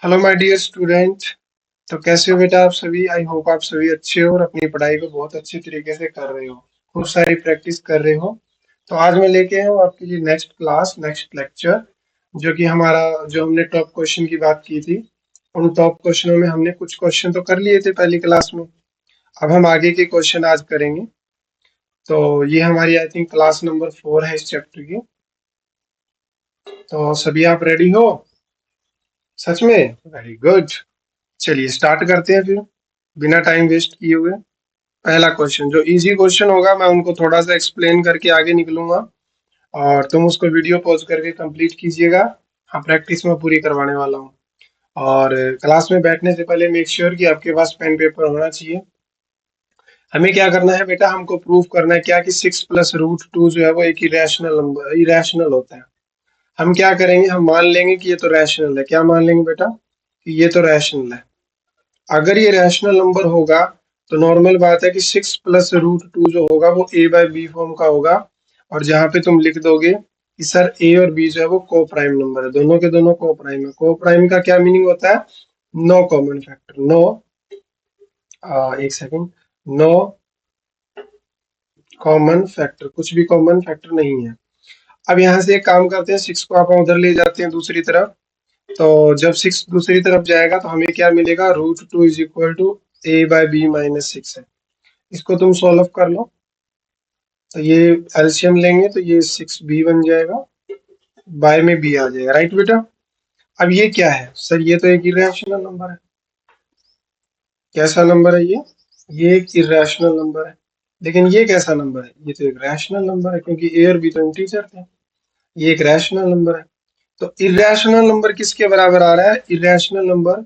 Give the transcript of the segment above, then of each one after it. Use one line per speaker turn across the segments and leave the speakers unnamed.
Hello my dear student. तो कैसे हो बेटा आप सभी? आई होप आप सभी अच्छे हो और अपनी पढ़ाई को बहुत अच्छे तरीके से कर रहे हो, खूब सारी प्रैक्टिस कर रहे हो। तो आज मैं लेके आया हूँ आपके लिए नेक्स्ट क्लास, नेक्स्ट लेक्चर, जो कि हमारा जो हमने टॉप क्वेश्चन की बात की थी, उन टॉप क्वेश्चनों में हमने कुछ क्वेश्चन तो कर लिए थे पहली क्लास में। अब हम आगे के क्वेश्चन आज करेंगे। तो ये हमारी आई थिंक क्लास नंबर 4 है इस चैप्टर की। तो सभी आप रेडी हो? सच में वेरी गुड। चलिए स्टार्ट करते हैं फिर, बिना टाइम वेस्ट किए हुए। पहला क्वेश्चन, जो इजी क्वेश्चन होगा मैं उनको थोड़ा सा एक्सप्लेन करके आगे निकलूंगा, और तुम उसको वीडियो पॉज करके कंप्लीट कीजिएगा। हाँ, प्रैक्टिस में पूरी करवाने वाला हूँ। और क्लास में बैठने से पहले मेक श्योर कि आपके पास पेन पेपर होना चाहिए। हमें क्या करना है बेटा, हमको प्रूव करना है क्या कि 6 + √2 जो है वो एक इरेशनल नंबर, इरेशनल होता है। हम क्या करेंगे, हम मान लेंगे कि ये तो रैशनल है। क्या मान लेंगे बेटा? कि ये तो रैशनल है। अगर ये रैशनल नंबर होगा तो नॉर्मल बात है कि 6 + √2 जो होगा वो A/B फॉर्म का होगा। और जहां पे तुम लिख दोगे कि सर ए और बी जो है वो को प्राइम नंबर है, दोनों के दोनों को प्राइम है। को प्राइम का क्या मीनिंग होता है? No common factor. नो, एक सेकंड, नो कॉमन फैक्टर, कुछ भी कॉमन फैक्टर नहीं है। अब यहाँ से एक काम करते हैं, 6 को आप उधर ले जाते हैं दूसरी तरफ। तो जब 6 दूसरी तरफ जाएगा तो हमें क्या मिलेगा? √2 = A/B - 6 है। इसको तुम सॉल्व कर लो। तो ये एलसीएम लेंगे तो ये 6B बन जाएगा, बाय में बी आ जाएगा। राइट बेटा? अब ये क्या है सर? ये तो एक इरेशनल नंबर है। कैसा नंबर है ये एक इरेशनल नंबर है। लेकिन ये कैसा नंबर है? ये तो एक रैशनल नंबर है, क्योंकि ए और बी तो इंटीजर थे। ये एक रैशनल नंबर है। तो इरेशनल नंबर किसके बराबर आ रहा है? इरेशनल नंबर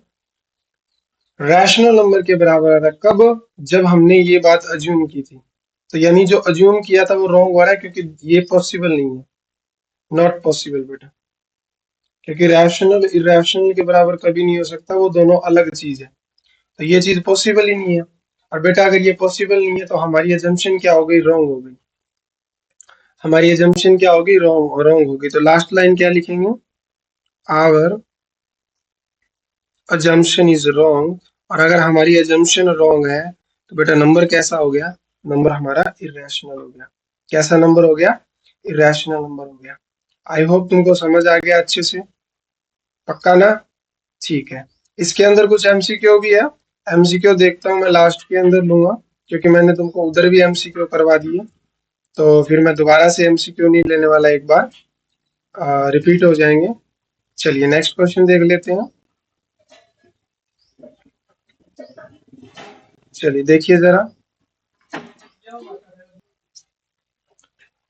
रैशनल नंबर के बराबर आ रहा है। कब? जब हमने ये बात अज्यूम की थी। तो यानी जो अज्यूम किया था वो रॉन्ग हो रहा है, क्योंकि ये पॉसिबल नहीं है। नॉट पॉसिबल बेटा, क्योंकि रैशनल इरेशनल के बराबर कभी नहीं हो सकता, वो दोनों अलग चीज है। तो ये चीज पॉसिबल ही नहीं है। और बेटा अगर ये पॉसिबल नहीं है तो हमारी एजम्पशन क्या हो गई? रॉन्ग हो गई। हमारी एजम्पशन क्या होगी? रॉन्ग रॉन्ग होगी। तो लास्ट लाइन क्या लिखेंगे? Our assumption is wrong. और अगर हमारी एजम्पशन रॉन्ग है तो बेटा नंबर कैसा हो गया? नंबर हमारा इरेशनल हो गया। कैसा नंबर हो गया? इरेशनल नंबर हो गया। आई होप तुमको समझ आ गया अच्छे से। पक्का ना? ठीक है। इसके अंदर कुछ एमसीक्यू भी है। एमसीक्यू देखता हूँ मैं लास्ट के अंदर लूंगा, क्योंकि मैंने तुमको उधर भी एमसीक्यू करवा दिए। तो फिर मैं दोबारा से एमसीक्यू नहीं लेने वाला, एक बार रिपीट हो जाएंगे। चलिए नेक्स्ट क्वेश्चन देख लेते हैं। चलिए देखिए जरा।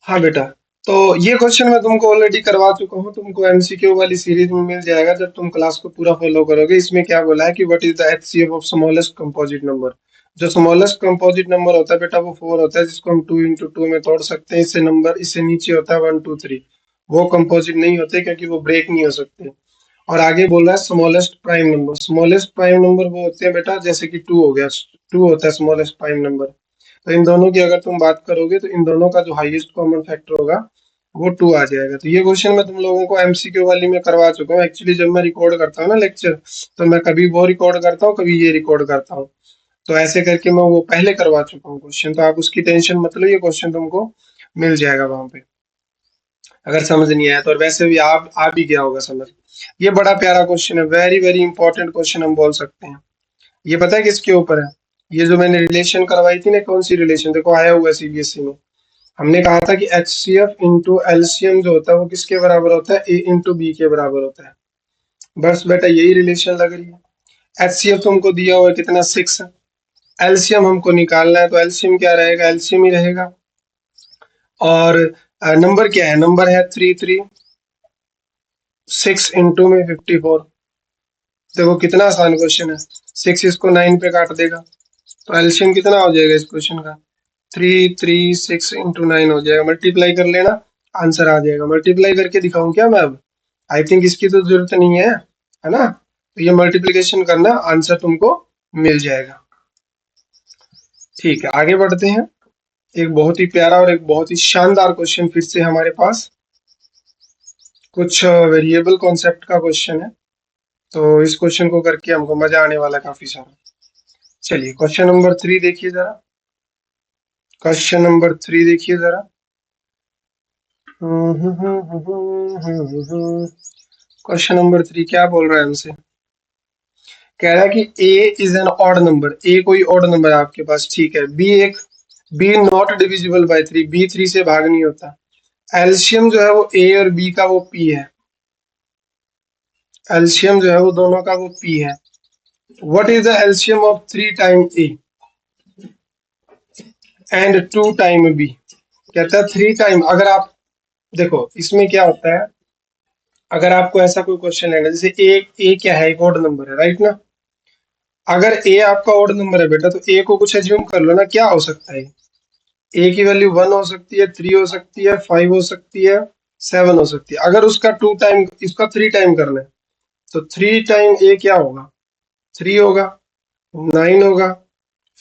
हाँ बेटा, तो ये क्वेश्चन मैं तुमको ऑलरेडी करवा चुका हूँ। तुमको एमसीक्यू वाली सीरीज में मिल जाएगा जब तुम क्लास को पूरा फॉलो करोगे। इसमें क्या बोला है कि what is the HCF of smallest composite number. जो स्मॉलेस्ट कंपोजिट नंबर होता है बेटा वो 4 होता है, जिसको हम 2 × 2 में तोड़ सकते हैं। इससे नंबर इससे नीचे होता है 1 2 3, वो कंपोजिट नहीं होते क्योंकि वो ब्रेक नहीं हो सकते। और आगे बोल रहा है smallest prime number. Smallest prime number वो होते हैं बेटा, जैसे कि 2 हो गया, 2 होता है स्मॉलेस्ट प्राइम नंबर। तो इन दोनों की अगर तुम बात करोगे तो इन दोनों का जो हाईएस्ट कॉमन फैक्टर होगा वो 2 आ जाएगा। तो ये क्वेश्चन मैं तुम लोगों को एमसीक्यू वाली में करवा चुका हूँ। एक्चुअली जब मैं रिकॉर्ड करता हूँ ना लेक्चर, तो मैं कभी वो रिकॉर्ड करता हूँ, कभी ये रिकॉर्ड करता हूँ। तो ऐसे करके मैं वो पहले करवा चुका हूँ क्वेश्चन। तो आप उसकी टेंशन मत लो, ये क्वेश्चन तुमको मिल जाएगा वहां पे, अगर समझ नहीं आया तो। और वैसे भी आप आ भी गया होगा समझ। ये बड़ा प्यारा क्वेश्चन है, वेरी वेरी इंपॉर्टेंट क्वेश्चन हम बोल सकते हैं। ये पता है किसके ऊपर है? ये जो मैंने रिलेशन करवाई थी ना, कौन सी रिलेशन, देखो आया हुआ है सीबीएसई में। हमने कहा था कि HCF इंटू एलसीएम जो होता है वो किसके बराबर होता है? A × B के बराबर होता है। बस बेटा यही रिलेशन लग रही है। HCF तुमको दिया हुआ है कितना? 6। एलसीएम हमको निकालना है, तो एलसीएम क्या रहेगा? एलसीएम ही रहेगा। और नंबर क्या है? नंबर है 3 3, 6 इंटू में 54। देखो कितना आसान क्वेश्चन है। 6 इसको 9 पे काट देगा, तो एलसीएम कितना हो जाएगा इस क्वेश्चन का? 3 3 6 इंटू 9 हो जाएगा। मल्टीप्लाई कर लेना, आंसर आ जाएगा। मल्टीप्लाई करके दिखाऊं क्या मैं अब? आई थिंक इसकी तो जरूरत नहीं है ना? तो ये मल्टीप्लिकेशन करना, आंसर तुमको मिल जाएगा। ठीक है, आगे बढ़ते हैं। एक बहुत ही प्यारा और एक बहुत ही शानदार क्वेश्चन फिर से हमारे पास, कुछ वेरिएबल कॉन्सेप्ट का क्वेश्चन है। तो इस क्वेश्चन को करके हमको मजा आने वाला है काफी सारा। चलिए क्वेश्चन नंबर 3 देखिए जरा। क्वेश्चन नंबर 3 देखिए जरा। क्वेश्चन नंबर 3 क्या बोल रहा है हमसे? कह रहा है कि A is an odd number. A कोई ऑड नंबर है आपके पास, ठीक है। B not divisible by 3, B 3 से भाग नहीं होता। एलसीएम जो है वो ए और बी का वो पी है। एलसीएम जो है वो दोनों का वो पी है। What is the LCM of 3 time A and 2 time B? कहता है 3 टाइम। अगर आप देखो इसमें क्या होता है, अगर आपको ऐसा कोई क्वेश्चन है जैसे ए क्या है, एक ऑड नंबर है, राइट ना? अगर ए आपका ऑड नंबर है बेटा, तो ए को कुछ एज्यूम कर लो ना, क्या हो सकता है? ए की वैल्यू 1 हो सकती है, 3 हो सकती है, 5 हो सकती है, 7 हो सकती है। अगर उसका 2 टाइम, इसका 3 टाइम करना है, तो 3 टाइम ए क्या होगा? 3 होगा, 9 होगा,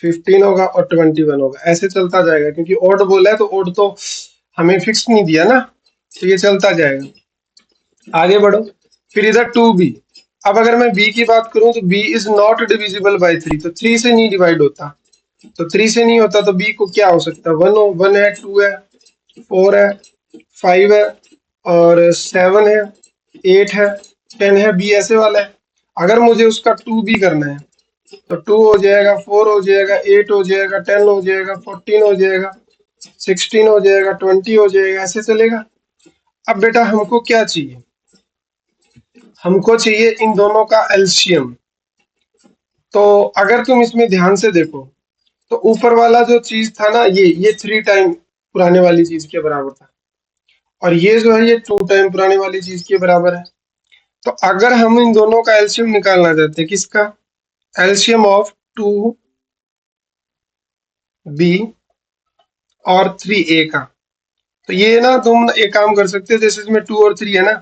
15 होगा और 21 होगा। ऐसे चलता जाएगा, क्योंकि ऑड बोला है तो ऑड तो हमें फिक्स नहीं दिया ना, तो ये चलता जाएगा। आगे बढ़ो। फिर इधर 2b। अब अगर मैं b की बात करूं तो b is not divisible by 3, तो 3 से नहीं डिवाइड होता। तो 3 से नहीं होता तो b को क्या हो सकता है? 1 है, 2 है, 4 है, 5 है और 7 है, 8 है, 10 है। b ऐसे वाला है। अगर मुझे उसका 2b करना है, तो 2 हो जाएगा, 4 हो जाएगा, 8 हो जाएगा, 10 हो जाएगा, 14 हो जाएगा, 16 हो जाएगा, 20 हो जाएगा। ऐसे चलेगा। अब बेटा हमको क्या चाहिए? हमको चाहिए इन दोनों का एलसीएम। तो अगर तुम इसमें ध्यान से देखो, तो ऊपर वाला जो चीज था ना, ये 3 टाइम पुराने वाली चीज के बराबर था, और ये जो है ये 2 टाइम पुराने वाली चीज के बराबर है। तो अगर हम इन दोनों का एलसीएम निकालना चाहते हैं, किसका? एलसीएम ऑफ 2b और 3a का। तो ये ना तुम एक काम कर सकते हो, जैसे इसमें 2 और 3 है ना,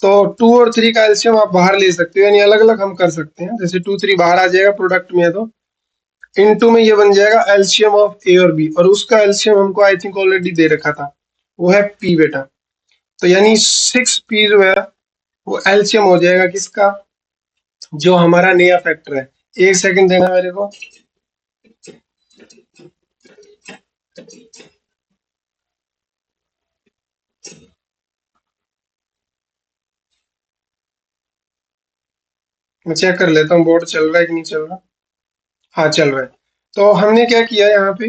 तो 2 और 3 का एलसीएम आप बाहर ले सकते हो, यानी अलग अलग हम कर सकते हैं। जैसे 2 3 बाहर आ जाएगा प्रोडक्ट में है, तो इनटू में ये बन जाएगा एलसीएम ऑफ ए और बी, और उसका एलसीएम हमको आई थिंक ऑलरेडी दे रखा था, वो है पी बेटा। तो यानी 6p जो है वो एलसीएम हो जाएगा किसका? जो हमारा नया फैक्टर है। एक सेकंड देना मेरे को। मैं चेक कर लेता हूँ बोर्ड चल रहा है कि नहीं चल रहा। हाँ चल रहा है। तो हमने क्या किया यहाँ पे?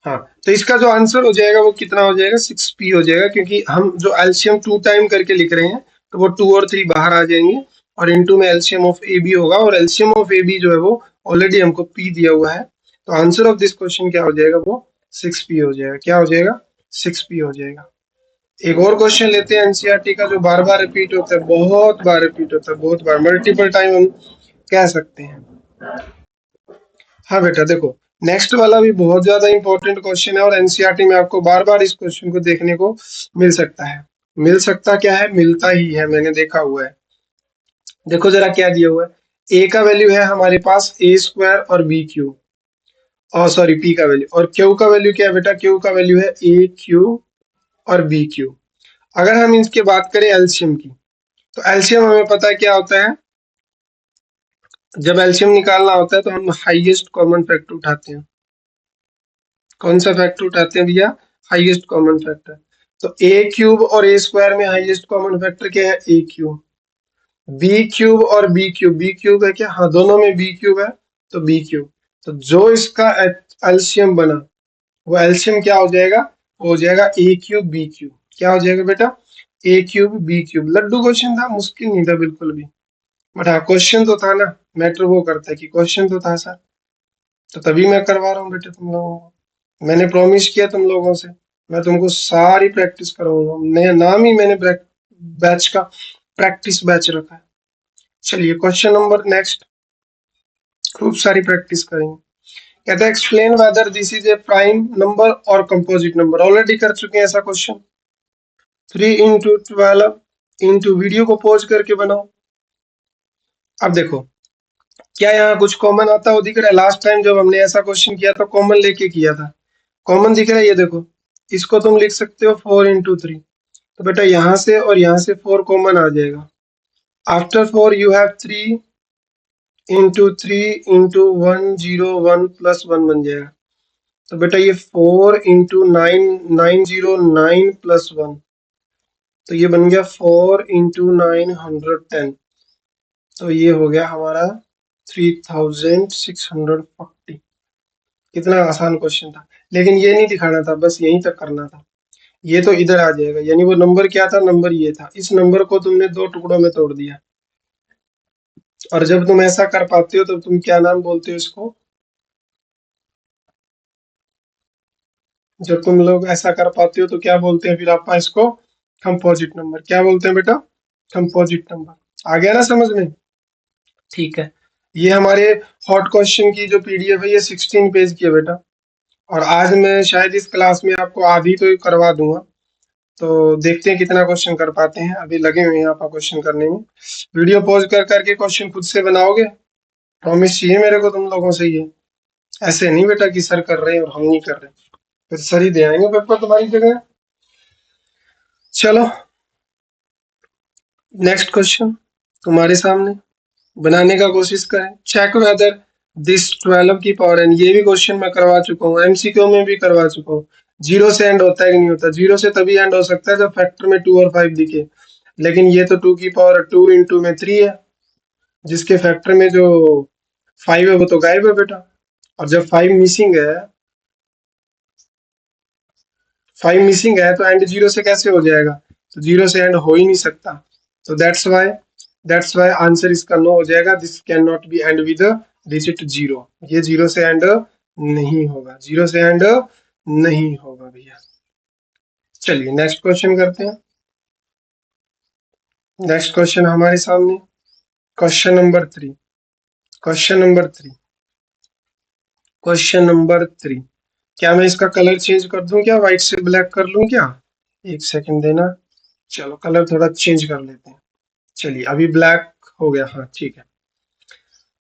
हाँ, तो इसका जो आंसर हो जाएगा वो कितना हो जाएगा? 6p हो जाएगा, क्योंकि हम जो एलसीएम 2 टाइम करके लिख रहे हैं, तो वो 2 और 3 बाहर आ जाएंगे, और इनटू में एलसीएम ऑफ ए बी होगा, और एलसीएम ऑफ ए बी जो है वो ऑलरेडी हमको p दिया हुआ है। तो आंसर ऑफ दिस क्वेश्चन क्या हो जाएगा? वो 6p हो जाएगा। क्या हो जाएगा? 6p हो जाएगा। एक और क्वेश्चन लेते हैं एनसीईआरटी का, जो बार बार रिपीट होता है, बहुत बार रिपीट होता है, बहुत बार, मल्टीपल टाइम हम कह सकते हैं। हाँ बेटा देखो, नेक्स्ट वाला भी बहुत ज्यादा इंपॉर्टेंट क्वेश्चन है, और एनसीईआरटी में आपको बार बार इस क्वेश्चन को देखने को मिल सकता है। मिल सकता क्या है? मिलता ही है, मैंने देखा हुआ है। देखो जरा क्या दिया हुआ है। ए का वैल्यू है हमारे पास ए स्क्वायर और बी क्यू, और सॉरी पी का वैल्यू, और क्यू का वैल्यू क्या है बेटा? क्यू का वैल्यू है ए क्यू और बी क्यू। अगर हम इसके बात करें एलसीएम की, तो एलसीएम हमें पता है क्या होता है। जब एलसीएम निकालना होता है तो हम हाईएस्ट कॉमन फैक्टर उठाते हैं। कौन सा फैक्टर उठाते हैं भैया? Highest common factor. तो ए क्यूब और ए स्क्वायर में हाईएस्ट कॉमन फैक्टर क्या है? ए क्यूब। बी क्यूब और बी क्यूब है क्या? हाँ, दोनों में बी क्यूब है, तो बी क्यूब। तो जो इसका एलसीएम बना, वो एलसीएम क्या हो जाएगा? वो हो जाएगा ए क्यूब बी क्यूब। क्या हो जाएगा बेटा? A cube B cube. लड्डू क्वेश्चन था, मुश्किल नहीं था बिल्कुल भी, बट हाँ क्वेश्चन तो था ना। मैटर वो करता है कि क्वेश्चन तो था सर, तो तभी मैं करवा रहा हूँ बेटे तुम लोगों को। मैंने प्रॉमिस किया तुम लोगों से, मैं तुमको सारी प्रैक्टिस कराऊंगा। नया नाम ही मैंने बैच का प्रैक्टिस बैच रखा है। चलिए क्वेश्चन नंबर नेक्स्ट, खूब सारी प्रैक्टिस करेंगे। कहता है explain whether this is a prime number और कंपोजिट नंबर। ऑलरेडी कर चुके हैं ऐसा क्वेश्चन। 3 into 12 इंटू, वीडियो को पॉज करके बनाओ। अब देखो क्या यहाँ कुछ कॉमन आता हो दिख रहा है? लास्ट टाइम जब हमने ऐसा क्वेश्चन किया था कॉमन लेके किया था। कॉमन दिख रहा है, ये देखो। इसको तुम लिख सकते हो 4 into 3। तो बेटा यहाँ से और यहाँ से 4 कॉमन आ जाएगा। After 4 you have 3 into 3 into 101 plus 1 बन जाएगा। तो बेटा ये 4 इंटू 909 प्लस 1, तो ये बन गया 4 इंटू 910। तो ये हो गया हमारा 3640। कितना आसान क्वेश्चन था, लेकिन ये नहीं दिखाना था, बस यहीं तक करना था। ये तो इधर आ जाएगा, यानी वो नंबर क्या था, नंबर ये था। इस नंबर को तुमने दो टुकड़ों में तोड़ दिया। और जब तुम ऐसा कर पाते हो तो तुम क्या नाम बोलते हो इसको? जब तुम लोग ऐसा कर पाते हो तो क्या बोलते हैं फिर आप इसको? Composite number. क्या बोलते हैं बेटा? Composite number. आ गया ना समझ में? ठीक है। ये हमारे हॉट क्वेश्चन की जो पीडीएफ है ये 16 पेज की है बेटा। और आज मैं शायद इस क्लास में आपको आधी तो करवा दूंगा। तो देखते हैं कितना क्वेश्चन कर पाते हैं। अभी लगे हुए हैं आप क्वेश्चन करने में। वीडियो पॉज कर करके क्वेश्चन खुद से बनाओगे? प्रॉमिस चाहिए मेरे को तुम लोगों से ये। ऐसे नहीं बेटा कि सर कर रहे हैं और हम नहीं कर रहे, फिर सर ही दे आएंगे पेपर तुम्हारी जगह। चलो नेक्स्ट क्वेश्चन तुम्हारे सामने, बनाने का कोशिश करें। चेक वेदर दिस 12 की पावर एन, ये भी क्वेश्चन मैं करवा चुका हूँ, एमसीक्यू में भी करवा चुका हूँ। जीरो से एंड होता है कि नहीं होता? जीरो से तभी एंड हो सकता है जब फैक्टर में 2 और 5 दिखे। लेकिन ये तो 2 की पावर 2 इंटू में 3 है, जिसके फैक्टर में जो 5 है वो तो गायब है बेटा। और जब 5 मिसिंग है, 5 मिसिंग है तो एंड जीरो से कैसे हो जाएगा? तो जीरो से एंड हो ही नहीं सकता। तो दैट्स वाई आंसर इसका नो हो जाएगा। This can not be and with digit zero. ये जीरो से एंड नहीं होगा, जीरो से एंड नहीं होगा भैया। चलिए नेक्स्ट क्वेश्चन करते हैं। नेक्स्ट क्वेश्चन हमारे सामने, question number 3। Question number 3। Question number 3। क्या मैं इसका कलर चेंज कर दूं क्या? व्हाइट से ब्लैक कर लूं क्या? एक सेकंड देना। चलो कलर थोड़ा चेंज कर लेते हैं। चलिए अभी ब्लैक हो गया, हाँ ठीक है।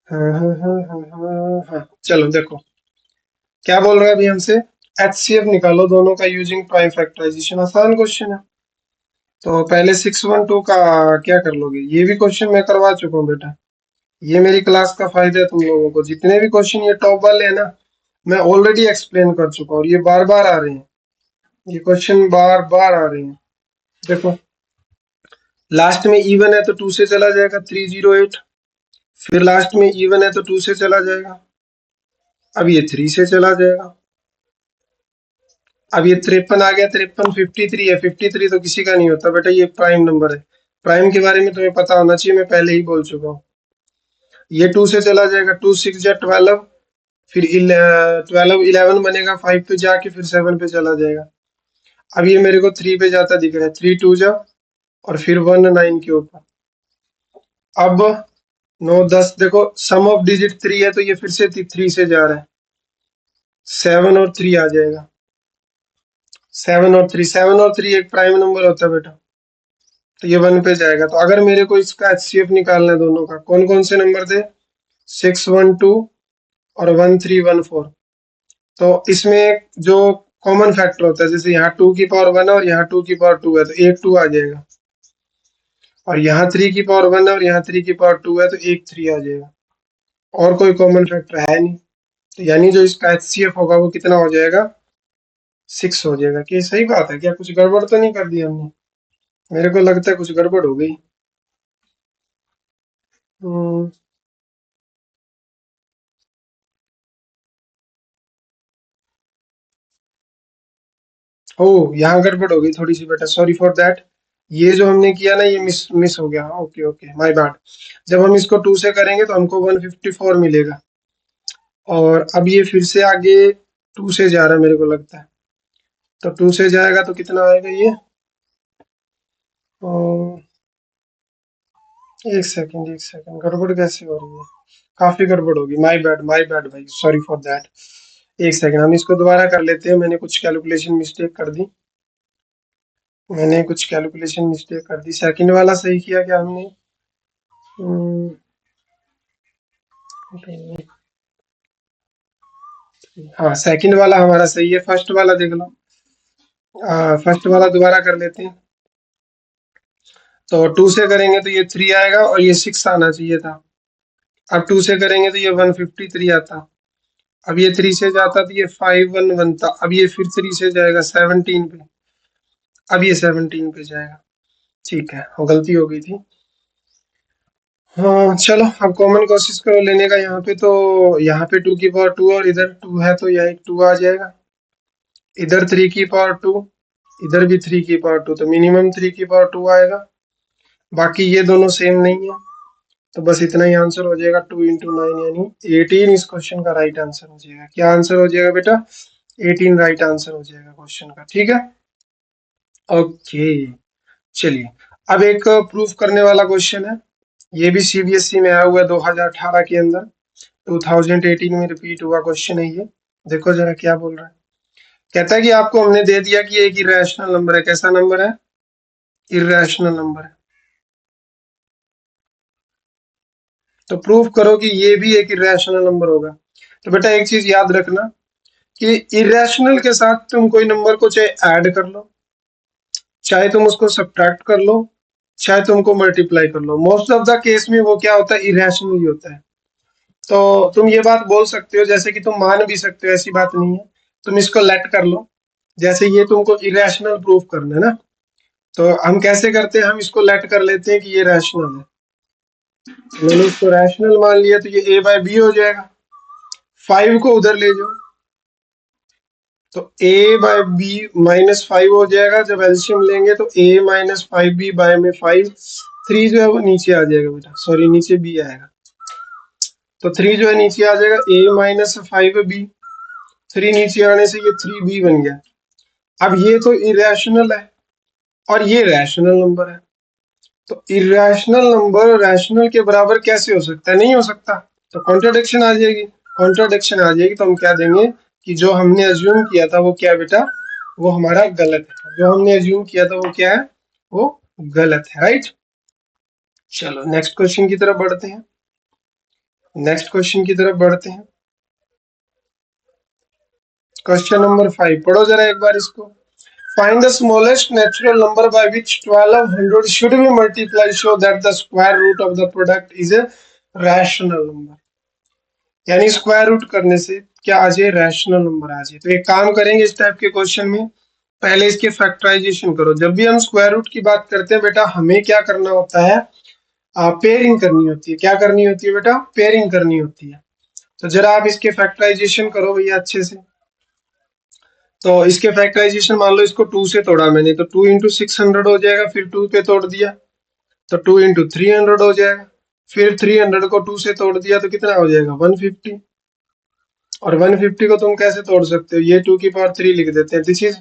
हाँ, चलो देखो क्या बोल रहा है अभी हमसे। एचसीएफ निकालो दोनों का यूजिंग प्राइम फैक्टराइजेशन। आसान क्वेश्चन है। तो पहले 612 का क्या कर लोगे? ये भी क्वेश्चन मैं करवा चुका हूँ बेटा। ये मेरी क्लास का फायदा है तुम लोगों को, जितने भी क्वेश्चन ये टॉप वाले हैं ना, मैं ऑलरेडी एक्सप्लेन कर चुका हूँ और ये बार बार आ रहे हैं। ये क्वेश्चन बार बार आ रहे हैं। देखो लास्ट में इवन है तो 2 से चला जाएगा 308। फिर लास्ट में इवन है तो 2 से चला जाएगा। अब ये 3 से चला जाएगा। अब ये 53 आ गया, 53 53 है। 53 तो किसी का नहीं होता बेटा, ये प्राइम नंबर है। प्राइम के बारे में तुम्हें पता होना चाहिए, मैं पहले ही बोल चुका हूँ। ये 2 से चला जाएगा, 2 6 जा 12। फिर 12 11 बनेगा, 5 पे जाके फिर 7 पे चला जाएगा। अब ये मेरे को 3 पे जाता दिख रहा है, 3 2 जा और फिर 1 9 के ऊपर। अब 9 10, देखो सम ऑफ डिजिट 3 है तो ये फिर से 3 से जा रहा है। 7 और 3 आ जाएगा। 7 और 3 एक प्राइम नंबर होता है बेटा। तो ये 1 पे जाएगा। तो अगर मेरे को इसका एचसीएफ निकालना है दोनों का, कौन कौन से नंबर थे? 612 और 1314। तो इसमें जो कॉमन फैक्टर होता है, जैसे यहाँ 2 की पावर 1 है और यहाँ 2 की पावर 2 है, तो एक 2 आ जाएगा। और यहाँ 3 की पावर 1 है और यहाँ 3 की पावर 2 है, तो एक 3 आ जाएगा। और कोई कॉमन फैक्टर है नहीं। तो यानी जो इसका एचसीएफ होगा वो कितना हो जाएगा? 6 हो जाएगा। कि सही बात है क्या? कुछ गड़बड़ तो नहीं कर दी हमने? मेरे को लगता है कुछ गड़बड़ हो गई। हम्म, ओह यहाँ गड़बड़ हो गई थोड़ी सी बेटा, सॉरी फॉर दैट। ये जो हमने किया ना ये मिस मिस हो गया। Okay okay, my bad. जब हम इसको 2 से करेंगे तो हमको 154 मिलेगा। और अब ये फिर से आगे 2 से जा रहा है मेरे को लगता है। तो 2 से जाएगा तो कितना आएगा ये? एक सेकंड, गड़बड़ कैसे हो रही है? काफी गड़बड़ होगी, माय बैड भाई, सॉरी फॉर दैट। एक सेकंड हम इसको दोबारा कर लेते हैं। मैंने कुछ कैलकुलेशन मिस्टेक कर दी। सेकंड वाला सही किया क्या हमने? हम्म, हाँ सेकंड वाला हमारा सही है। फर्स्ट वाला देख लो। फर्स्ट वाला दोबारा कर लेते हैं। तो 2 से करेंगे तो ये 3 आएगा और ये 6 आना चाहिए था। अब 2 से करेंगे तो ये 153 आता। अब ये 3 से जाता तो ये 511 बनता। अब ये फिर 3 से जाएगा 17 पे। अब ये 17 पे जाएगा। ठीक है, वो गलती हो गई थी। हाँ चलो, अब कॉमन कोशिश करो लेने का यहाँ पे। तो यहाँ पे 2 की पावर 2 और इधर 2 है तो यहाँ एक 2 आ जाएगा। इधर 3 की पावर 2, इधर भी 3 की पावर 2, तो मिनिमम 3 की पावर 2 आएगा। बाकी ये दोनों सेम नहीं है, तो बस इतना ही आंसर हो जाएगा। 2 into 9 यानी 18 इस क्वेश्चन का राइट आंसर हो जाएगा। क्या आंसर हो जाएगा बेटा? 18 राइट आंसर हो जाएगा क्वेश्चन का। ठीक है, ओके। चलिए, अब एक प्रूफ करने वाला क्वेश्चन है। ये भी सीबीएसई में आया हुआ है 2018 के अंदर। 2018 में रिपीट हुआ क्वेश्चन है ये। देखो जरा क्या बोल रहा है। कहता है कि आपको हमने दे दिया कि एक इरेशनल नंबर है। कैसा नंबर है? इरेशनल नंबर है। तो प्रूफ करो कि ये भी एक इरेशनल नंबर होगा। तो बेटा एक चीज याद रखना कि इरेशनल के साथ तुम कोई नंबर को चाहे ऐड कर लो, चाहे तुम उसको सब्ट्रैक्ट कर लो, चाहे तुमको मल्टीप्लाई कर लो, मोस्ट ऑफ द केस में वो क्या होता है? इरेशनल ही होता है। तो तुम ये बात बोल सकते हो, जैसे कि तुम मान भी सकते हो, ऐसी बात नहीं है। तुम इसको लेट कर लो। जैसे ये तुमको इरेशनल प्रूफ करना है ना, तो हम कैसे करते हैं? हम इसको लेट कर लेते हैं कि ये रैशनल है। मैंने इसको रैशनल मान लिया तो ये ए बाय बी हो जाएगा। 5 को उधर ले जाओ तो ए बाय बी -5 हो जाएगा। जब एलसीएम लेंगे तो ए -5b बाय में 5, 3 जो है वो नीचे आ जाएगा बेटा, सॉरी नीचे बी आएगा। तो 3 जो है नीचे आ जाएगा, a-5b। 3 नीचे आने से ये 3b बन गया। अब ये तो इरेशनल है और ये रैशनल नंबर है। तो इरेशनल नंबर रैशनल के बराबर कैसे हो सकता है? नहीं हो सकता। तो कॉन्ट्राडिक्शन आ जाएगी। कॉन्ट्राडिक्शन आ जाएगी तो हम क्या देंगे कि जो हमने अज्यूम किया था वो क्या है बेटा? वो हमारा गलत है। जो हमने अज्यूम किया था वो क्या है? वो गलत है, राइट। चलो नेक्स्ट क्वेश्चन की तरफ बढ़ते हैं। नेक्स्ट क्वेश्चन की तरफ बढ़ते हैं। क्वेश्चन नंबर 5 पढ़ो जरा एक बार इसको। Find the smallest natural number by which 1200 should be multiplied so that the square root of the product is a rational number। यानी स्क्वायर रूट करने से क्या आ जाए? रैशनल नंबर आ जाए। तो एक काम करेंगे इस टाइप के क्वेश्चन में, पहले इसके फैक्टराइजेशन करो। जब भी हम स्क्वायर रूट की बात करते हैं बेटा, हमें क्या करना होता है? पेयरिंग करनी होती है। क्या करनी होती है बेटा? पेयरिंग करनी होती है। तो जरा आप इसके फैक्टराइजेशन करो भैया अच्छे से। तो इसके फैक्टराइजेशन मान लो इसको 2 से तोड़ा मैंने, तो 2 into 600 हो जाएगा। फिर 2 पे तोड़ दिया तो 2 into 300 हो जाएगा। फिर 300 को 2 से तोड़ दिया तो कितना हो जाएगा? 150। और 150 को तुम कैसे तोड़ सकते हो? ये 2 की पावर 3 लिख देते हैं। दिस इज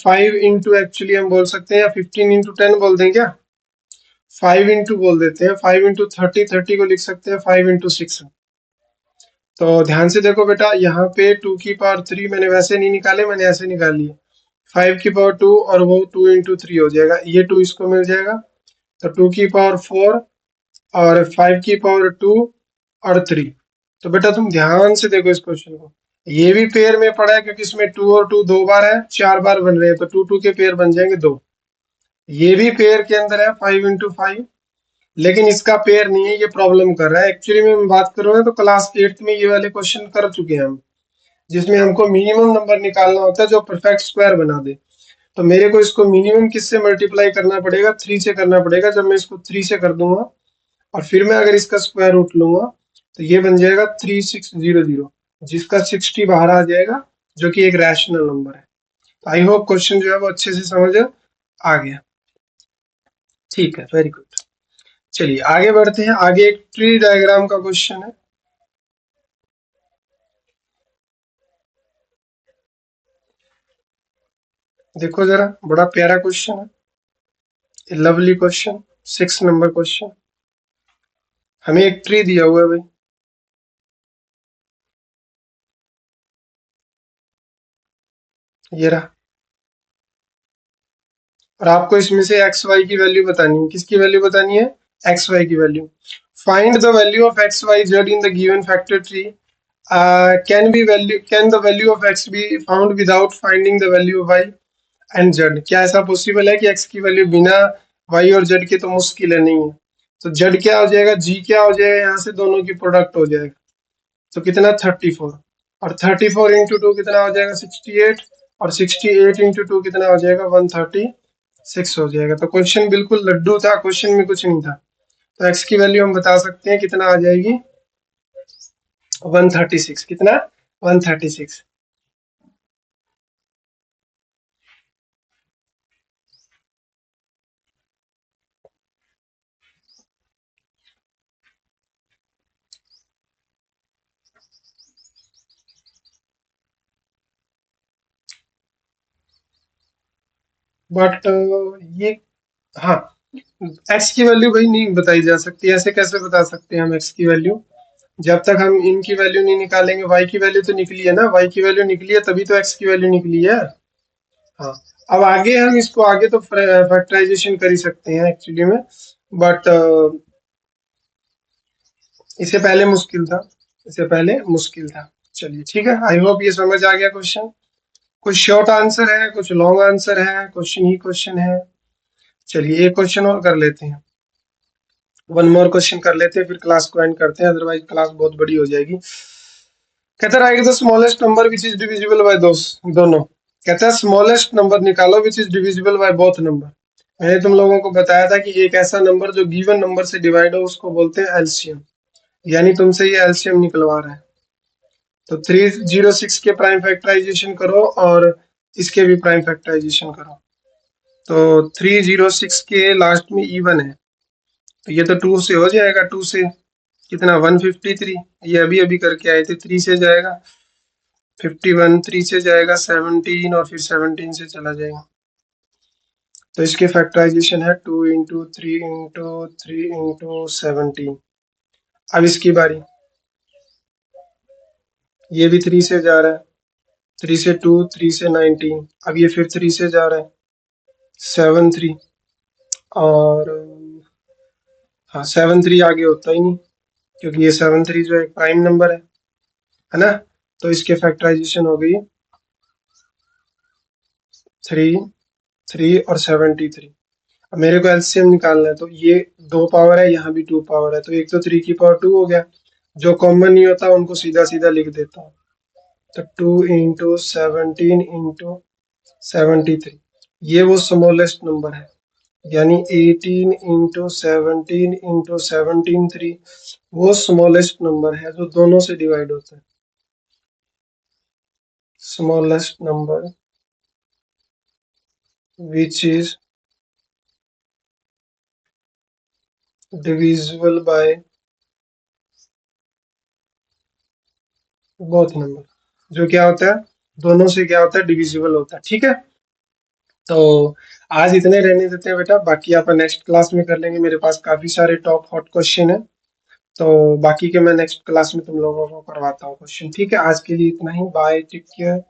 5 इंटू, एक्चुअली हम बोल सकते हैं, या 15 into 10 बोल दें क्या? 5 इंटू बोल देते हैं। 5 into 30, 30 को लिख सकते हैं 5 into 6। तो ध्यान से देखो बेटा, यहाँ पे 2 की पावर 3 मैंने वैसे नहीं निकाले, मैंने ऐसे निकाली है। 5 की पावर 2 और वो 2 into 3 हो जाएगा। ये 2 इसको मिल जाएगा तो 2 की पावर 4 और 5 की पावर 2 और 3। तो बेटा तुम ध्यान से देखो इस क्वेश्चन को। ये भी पेयर में पड़ा है क्योंकि इसमें 2 और 2 दो बार है, 4 बार बन रहे हैं, तो 2 2 के पेयर बन जाएंगे 2। ये भी पेयर के अंदर है 5 into 5, लेकिन इसका पेयर नहीं है, ये प्रॉब्लम कर रहा है। एक्चुअली में मैं बात करूँ ना तो क्लास 8th में ये वाले क्वेश्चन कर चुके हैं हम, जिसमें हमको मिनिमम नंबर निकालना होता है जो परफेक्ट स्क्वायर बना दे। तो मेरे को इसको मिनिमम किससे मल्टीप्लाई करना पड़ेगा? 3 से करना पड़ेगा। जब मैं इसको 3 से कर दूंगा और फिर मैं अगर इसका स्क्वायर रूट लूंगा तो ये बन जाएगा 3600, जिसका 60 बाहर आ जाएगा, जो कि एक रैशनल नंबर है। तो आई होप क्वेश्चन जो है वो अच्छे से समझ आ गया। ठीक है, वेरी गुड। चलिए आगे बढ़ते हैं। आगे एक ट्री डायग्राम का क्वेश्चन है। देखो जरा, बड़ा प्यारा क्वेश्चन है, लवली क्वेश्चन, 6 नंबर क्वेश्चन। हमें एक ट्री दिया हुआ है भाई, ये रहा। और आपको इसमें से एक्स वाई की वैल्यू बतानी है। किसकी वैल्यू बतानी है? एक्स वाई की value. Find the value of X Y Z in the given factor tree. Can the value of X be found without finding the value of Y and Z. क्या ऐसा possible है कि x की value बिना Y और Z की तो मुश्किल है नहीं है। तो जेड क्या हो जाएगा, जी क्या हो जाएगा, यहाँ से दोनों की प्रोडक्ट हो जाएगा। तो कितना 34, और 34 इंटू टू कितना हो जाएगा 68, और 68 इंटू टू कितना हो जाएगा 136 हो जाएगा। तो क्वेश्चन बिल्कुल लड्डू था, क्वेश्चन में कुछ नहीं था। तो एक्स की वैल्यू हम बता सकते हैं कितना आ जाएगी, 136। कितना, 136। बट ये, हाँ, एक्स की वैल्यू भाई नहीं बताई जा सकती, ऐसे कैसे बता सकते हैं हम एक्स की वैल्यू, जब तक हम इनकी वैल्यू नहीं निकालेंगे। वाई की वैल्यू तो निकली है ना, वाई की वैल्यू निकली है तभी तो एक्स की वैल्यू निकली है। हाँ, अब आगे हम इसको आगे तो फैक्टराइजेशन कर ही सकते हैं एक्चुअली में, बट इससे पहले मुश्किल था, इससे पहले मुश्किल था। चलिए ठीक है, आई होप ये समझ आ गया क्वेश्चन। कुछ शॉर्ट आंसर है, कुछ लॉन्ग आंसर है, क्वेश्चन ही क्वेश्चन है। चलिए एक क्वेश्चन और कर लेते हैं, वन मोर क्वेश्चन कर लेते हैं, फिर क्लास को एंड करते हैं, अदरवाइज क्लास बहुत बड़ी हो जाएगी। कहता है right the smallest number which is divisible by दोनों। कहता है स्मॉलेस्ट नंबर निकालो which is divisible by both number. मैंने तुम लोगों को बताया था कि एक ऐसा नंबर जो गिवन नंबर से डिवाइड हो उसको बोलते हैं एलसीएम, यानी तुमसे ये एलसीएम निकलवा रहा है। तो 306 के प्राइम फैक्टराइजेशन करो और इसके भी प्राइम फैक्टराइजेशन करो। तो 306 के लास्ट में इवन है, तो ये तो 2 से हो जाएगा, 2 से कितना 153। ये अभी अभी करके आए थे, 3 से जाएगा 51, 3 से जाएगा 17, और फिर 17 से चला जाएगा। तो इसके फैक्टराइजेशन है 2 इंटू 3 इंटू 3 इंटू 17। अब इसकी बारी, ये भी 3 से जा रहा है, 3 से 2, 3 से 19। अब ये फिर 3 से जा रहा है 7 3, और हाँ 7 3 आगे होता ही नहीं, क्योंकि ये 7 3 जो एक प्राइम नंबर है ना। तो इसके फैक्टराइजेशन हो गई 3 3 और 73। अब मेरे को एलसीएम निकालना है, तो ये 2 पावर है, यहाँ भी 2 पावर है, तो एक तो 3 की पावर 2 हो गया। जो कॉमन नहीं होता उनको सीधा सीधा लिख देता हूँ। तो 2 इंटू 17 इंटू 73, ये वो स्मॉलेस्ट नंबर है, यानी 18 इंटू 17 इंटू 17 3 वो स्मॉलेस्ट नंबर है जो दोनों से डिवाइड होता है। Smallest number which is divisible by both number, जो क्या होता है, दोनों से क्या होता है, डिविजिबल होता है। ठीक है, तो आज इतने रहने देते हैं बेटा, बाकी अपन नेक्स्ट क्लास में कर लेंगे। मेरे पास काफी सारे टॉप हॉट क्वेश्चन है, तो बाकी के मैं नेक्स्ट क्लास में तुम लोगों को करवाता हूँ क्वेश्चन। ठीक है, आज के लिए इतना ही, बाय, टेक केयर।